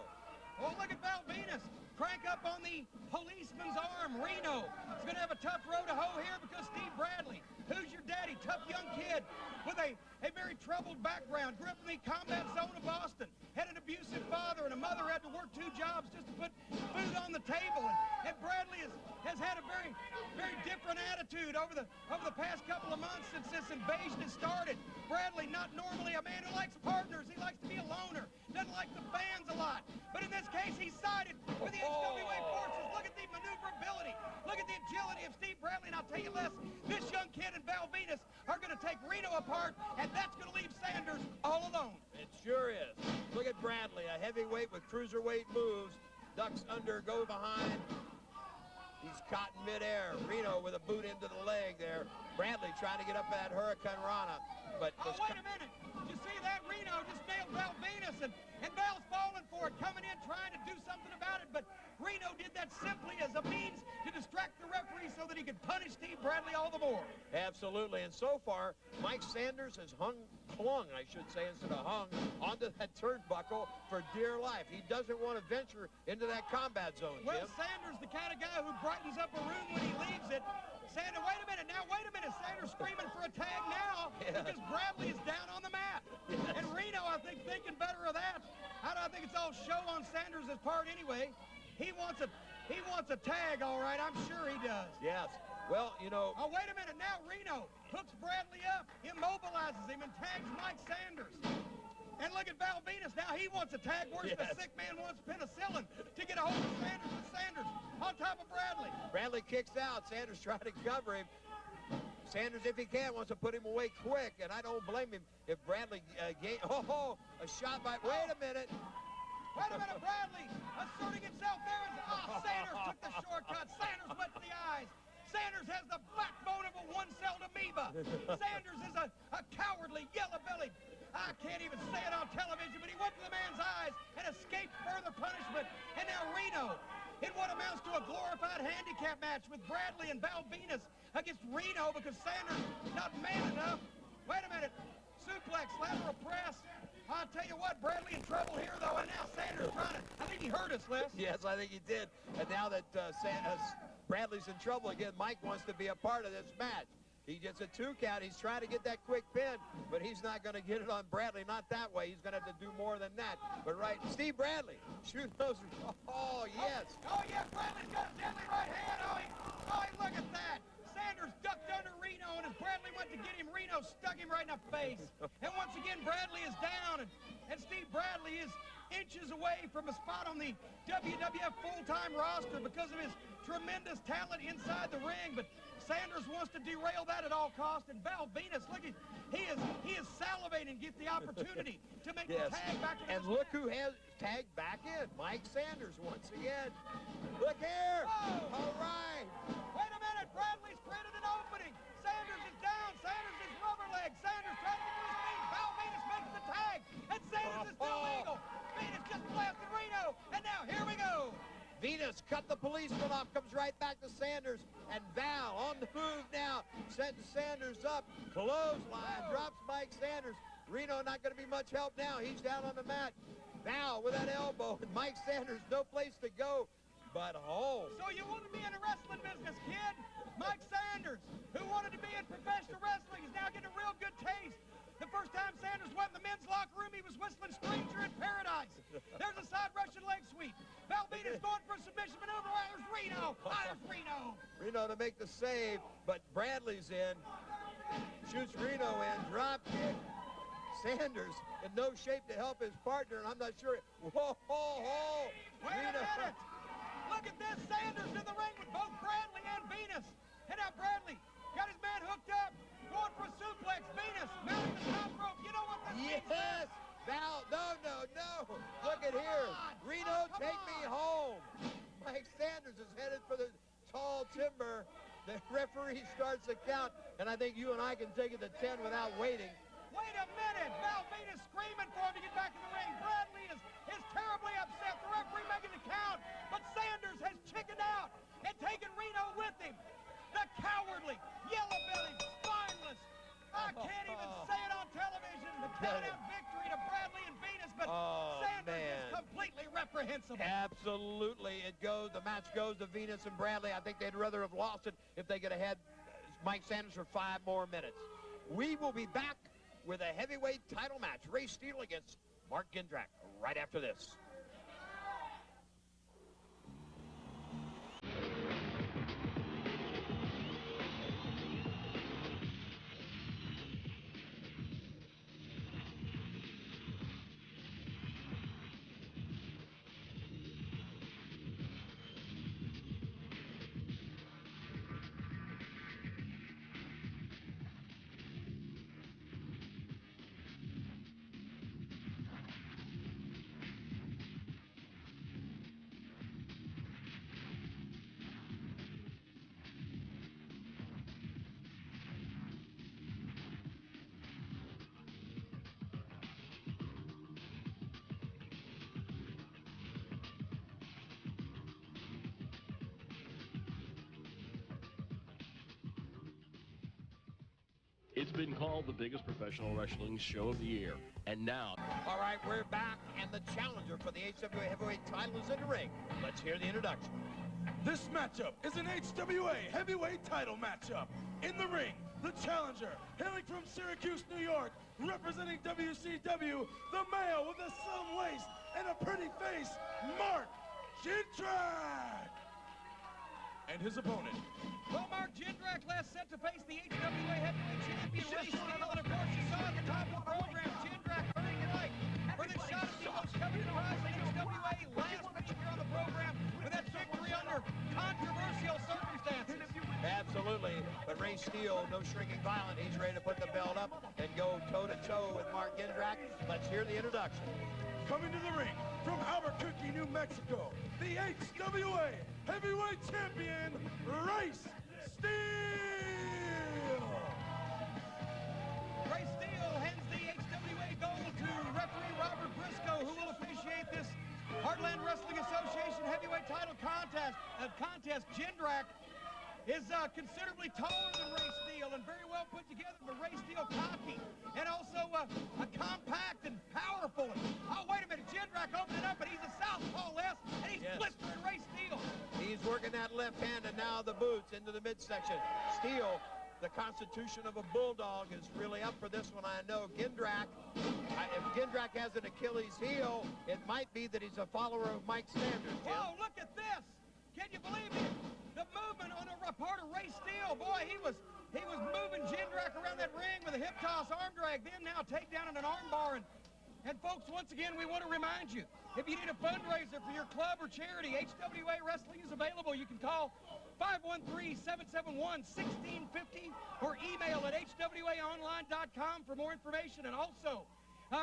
Oh, look at Val Venus. Crank up on the policeman's arm. Reno is going to have a tough row to hoe here because Steve Bradley, who's your daddy, tough young kid with a very troubled background, grew up in the combat zone of Boston, had an abusive father and a mother who had to work 2 jobs just to put food on the table. And Bradley has had a very, very different attitude over the past couple of months since this invasion has started. Bradley, not normally a man who likes partners. He likes to be a loner. Doesn't like the fans a lot. But in this case, he sided with the HWA forces. Look at the maneuverability. Look at the agility of Steve Bradley. And I'll tell you this, this young kid and Val Venus are going to take Reno apart, and that's going to leave Sanders all alone. It sure is. Look at Bradley, a heavyweight with cruiserweight moves. Ducks under, go behind. He's caught in midair. Reno with a boot into the leg there. Bradley trying to get up that Hurricane Rana. But oh, wait a minute. Did you see that? Reno just nailed Val Venus, and Val's falling for it, coming in trying to do something about it. But Reno did that simply as a means to distract the referee so that he could punish Steve Bradley all the more. Absolutely. And so far, Mike Sanders has clung, I should say, instead of hung, onto that turnbuckle for dear life. He doesn't want to venture into that combat zone, well, Jim. Sanders, the kind of guy who brightens up a room when he leaves it. Sanders, wait a minute. Sanders screaming for a tag now because Bradley is down on the mat. Yes. And Reno, I think, thinking better of that. I think it's all show on Sanders' part anyway. He wants a tag, all right. I'm sure he does. Yes. Well, you know. Oh, wait a minute. Now Reno hooks Bradley up, immobilizes him, and tags Mike Sanders. And look at Val Venus. Now he wants a tag worse than a sick man wants penicillin to get a hold of Sanders. And Sanders on top of Bradley. Bradley kicks out. Sanders trying to cover him. Sanders, if he can, wants to put him away quick, and I don't blame him if Bradley a shot by, wait a minute. Wait a minute, Bradley asserting himself. There is, Sanders took the shortcut. Sanders went to the eyes. Sanders has the backbone of a one-celled amoeba. Sanders is a cowardly, yellow-bellied. I can't even say it on television, but he went to the man's eyes and escaped further punishment. And now Reno, in what amounts to a glorified handicap match with Bradley and Val Venus against Reno because Sanders not man enough. Wait a minute. Suplex, lateral press. I'll tell you what, Bradley in trouble here, though, and now Sanders trying to, I think he hurt us, Les. Yes, I think he did. And now that Bradley's in trouble again, Mike wants to be a part of this match. He gets a 2 count. He's trying to get that quick pin, but he's not going to get it on Bradley. Not that way. He's going to have to do more than that. But Steve Bradley, shoot those. Oh, yes. Oh, yeah, Bradley's got a deadly right hand. Look at that. Sanders ducked under Reno, and as Bradley went to get him, Reno stuck him right in the face. And once again, Bradley is down, and Steve Bradley is inches away from a spot on the WWF full-time roster because of his tremendous talent inside the ring. But Sanders wants to derail that at all costs, and Val Venus, look, he is salivating to get the opportunity to make the tag back to the And look who has tagged back in, Mike Sanders once again. Look here. Whoa. All right. Wait a minute, Bradley's created an opening. Sanders is down. Sanders is rubber leg. Sanders trying to get to his feet. Val Venus makes the tag, and Sanders is still legal. Venus just blasted Reno, and now here we go. Venus cut the policeman off, comes right back to Sanders, and Val on the move now, setting Sanders up, clothesline, drops Mike Sanders. Reno not going to be much help now. He's down on the mat. Val with that elbow, and Mike Sanders, no place to go but home. So you want to be in the wrestling business, kid? Mike Sanders, who wanted to be in professional wrestling, is now getting a real good taste. The first time Sanders went in the men's locker room, he was whistling Stranger in Paradise. There's a side Russian leg sweep. Val Venus going for a submission maneuver. There's Reno. There's Reno. Reno to make the save, but Bradley's in. Shoots Reno in. Drop kick. Sanders in no shape to help his partner, and I'm not sure. Whoa, Wait a minute. Look at this. Sanders in the ring with both Bradley and Venus. And now Bradley got his man hooked up. Going for a suplex. Venus mounting the top rope. You know what this means? Yes. Val, no. Look at here. Reno, take me home. Mike Sanders is headed for the tall timber. The referee starts the count, and I think you and I can take it to 10 without waiting. Wait a minute. Val Venus screaming for him to get back in the ring. Bradley is terribly upset. The referee making the count, but Sanders has chickened out and taken Reno with him. The cowardly, yellow-bellied, spineless. I can't even say it on television. The count-out victory to Bradley and Venus, but Sanders is completely reprehensible. Absolutely. The match goes to Venus and Bradley. I think they'd rather have lost it if they could have had Mike Sanders for 5 more minutes. We will be back with a heavyweight title match. Ray Steele against Mark Jindrak right after this. It's been called the biggest professional wrestling show of the year. And now... All right, we're back, and the challenger for the HWA heavyweight title is in the ring. Let's hear the introduction. This matchup is an HWA heavyweight title matchup. In the ring, the challenger, hailing from Syracuse, New York, representing WCW, the male with a slim waist and a pretty face, Mark Jindrak. And his opponent. Well, Mark Jindrak last set to face the HWA heavyweight champion, Ray Steele, and of course you saw at the top of the program, Jindrak earning the right for the shot at the most coveted prize in HWA last week here on the program with that victory under controversial circumstances. Absolutely, but Ray Steele, no shrinking violent. He's ready to put the belt up and go toe-to-toe with Mark Jindrak. Let's hear the introduction. Coming to the ring from Albuquerque, New Mexico, the HWA Heavyweight Champion, Steele. Ray Steele hands the HWA gold to referee Robert Briscoe, who will officiate this Heartland Wrestling Association heavyweight title contest. Jindrak is considerably taller than Ray Steele and very well put together, but Ray Steele cocky and also a compact and powerful. Oh, wait a minute, Jindrak opened it up, and he's a southpaw, Les, and he's blistering Ray Steele. He's working that left hand, and now the boots into the midsection. Steele, the constitution of a bulldog, is really up for this one, I know. Jindrak, if Jindrak has an Achilles heel, it might be that he's a follower of Mike Sanders, Jim. Whoa, look at this. Can you believe it? The movement on a part of Ray Steele. Boy, he was moving Jindrak around that ring with a hip toss, arm drag, then now takedown and an arm bar. And folks, once again, we want to remind you, if you need a fundraiser for your club or charity, HWA Wrestling is available. You can call 513-771-1650 or email at hwaonline.com for more information. And also,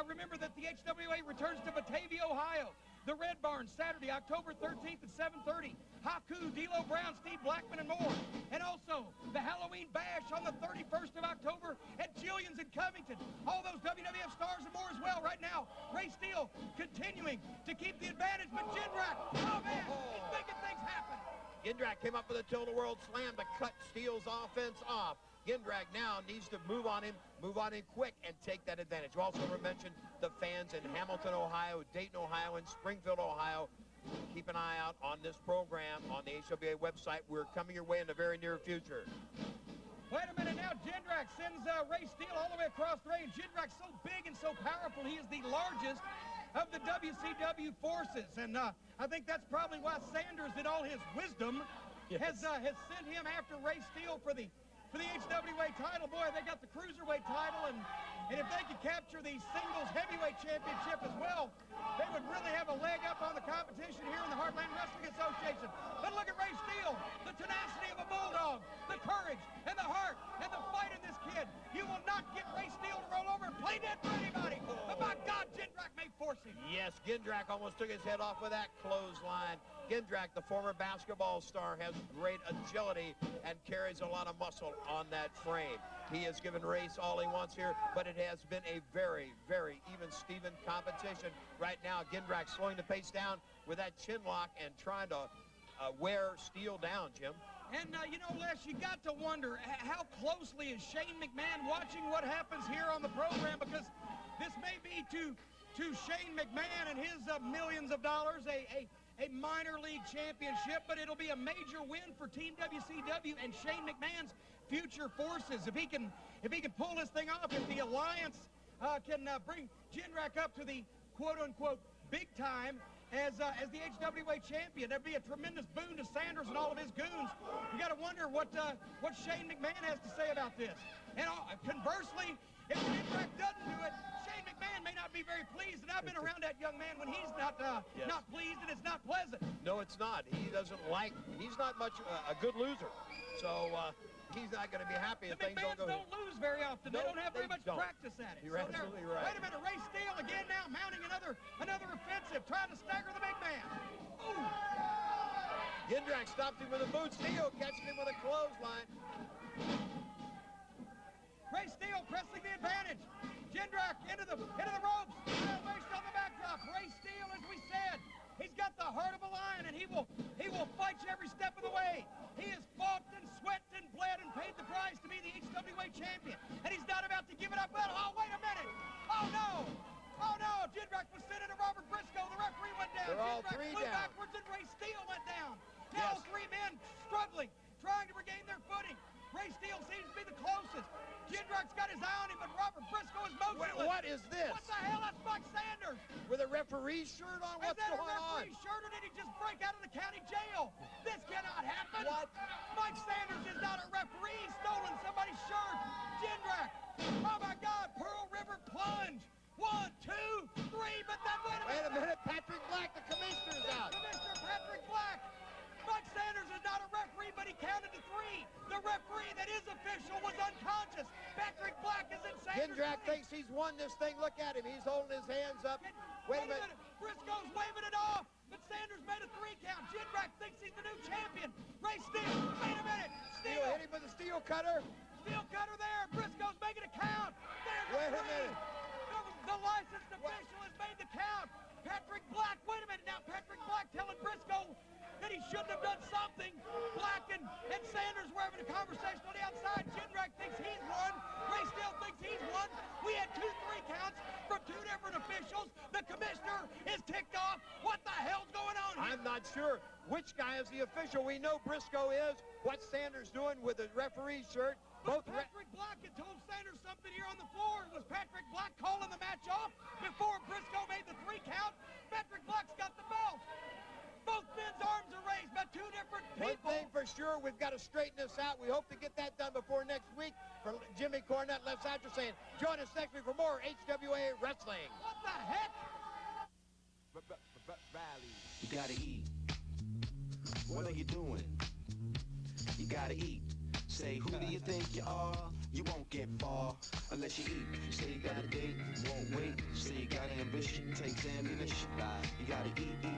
remember that the HWA returns to Batavia, Ohio. The Red Barn, Saturday, October 13th at 7:30. Haku, D'Lo Brown, Steve Blackman, and more. And also, the Halloween Bash on the 31st of October at Jillian's in Covington. All those WWF stars and more as well. Right now, Ray Steele continuing to keep the advantage, but Jindrak, oh man, he's making things happen. Jindrak came up with a tilt-a-world slam to cut Steele's offense off. Jindrak now needs to move on him quick and take that advantage. You also mentioned the fans in Hamilton, Ohio, Dayton, Ohio, and Springfield, Ohio. Keep an eye out on this program on the HWA website. We're coming your way in the very near future. Wait a minute now, Jindrak sends Ray Steele all the way across the ring. Jindrak's so big and so powerful, he is the largest of the WCW forces. And I think that's probably why Sanders, in all his wisdom, has sent him after Ray Steele for the HWA title. Boy, they got the Cruiserweight title, and if they could capture the singles heavyweight championship as well, they would really have a leg up on the competition here in the Heartland Wrestling Association. But look at Ray Steele, the tenacity of a bulldog, the courage and the heart and the fight in this kid. You will not get Ray Steele to roll over and play dead for anybody. But my God, Jindrak may force him. Yes, Jindrak almost took his head off with that clothesline. Jindrak, the former basketball star, has great agility and carries a lot of muscle on that frame. He has given Race all he wants here, but it has been a very, very even-Steven competition. Right now, Jindrak slowing the pace down with that chin lock and trying to wear Steele down, Jim. And, you know, Les, you got to wonder how closely is Shane McMahon watching what happens here on the program, because this may be to Shane McMahon and his millions of dollars a minor league championship, but it'll be a major win for Team WCW and Shane McMahon's future forces. If he can pull this thing off, if the Alliance can bring Jindrak up to the quote-unquote big time as the HWA champion, that'd be a tremendous boon to Sanders and all of his goons. You got to wonder what Shane McMahon has to say about this. And conversely, if Jindrak doesn't do it, Shane McMahon may not be very pleased, and I've been around that young man when he's not pleased, and it's not pleasant. No, it's not. He's not much a good loser. So he's not going to be happy if things don't go. The McMahons don't lose very often. They don't have very much practice at it. You're absolutely right. Wait a minute, Ray Steele again now mounting another offensive, trying to stagger the big man. Ooh. Jindrak stopped him with a boot. Steele catches him with a clothesline. Ray Steele pressing the advantage. Jindrak into the ropes. Based on the backdrop. Ray Steele, as we said, he's got the heart of a lion, and he will fight you every step of the way. He has fought and sweat and bled and paid the price to be the HWA champion, and he's not about to give it up. Well, oh, wait a minute. Oh, no. Oh, no. Jindrak was sent into Robert Briscoe. The referee went down. They're all Jindrak three flew down. backwards, and Ray Steele went down. Now all three men struggling, trying to regain their footing. Ray Steele seems to be the closest. Jindrak's got his eye on him, but Robert Briscoe is motionless. Wait, what is this? What the hell? That's Mike Sanders. With a referee's shirt on? What's going on? Is that a referee's shirt, or did he just break out of the county jail? This cannot happen. What? Mike Sanders is not a referee. He's stolen somebody's shirt. Jindrak. Oh, my God. Pearl River plunge. 1, 2, 3, but then wait a minute. Patrick Black, the commissioner's out. Commissioner Patrick Black. Mike Sanders is not a referee, but he counted to 3. The referee that is official was unconscious. Patrick Black is in Sanders' Jindrak thinks he's won this thing. Look at him. He's holding his hands up. Wait a minute. Briscoe's waving it off, but Sanders made a 3 count. Jindrak thinks he's the new champion. Ray Steele, wait a minute. Steele hit him with a steel cutter. Steel cutter there. Briscoe's making a count. There's Wait a 3. minute. The licensed official has made the count. Patrick Black, wait a minute now. Patrick Black telling Briscoe that he shouldn't have done something. Black and Sanders were having a conversation on the outside. Jindrak thinks he's won. Ray Steele thinks he's won. We had 2 3 counts from 2 different officials. The commissioner is ticked off. What the hell's going on here? I'm not sure which guy is the official. We know Briscoe is. What's Sanders doing with the referee's shirt? But Patrick Black had told Sanders something here on the floor. Was Patrick Black calling the match off before Briscoe made the 3 count? Patrick Black's got the belt. Both men's arms are raised by 2 different people. One thing for sure, we've got to straighten this out. We hope to get that done before next week. For Jimmy Cornette, left side, you're saying, join us next week for more HWA Wrestling. What the heck? You gotta eat. What are you doing? You gotta eat. Say, who do you think you are? You won't get far unless you eat. Say you got a date, won't wait. Say you got ambition, takes ammunition. You gotta eat, eat,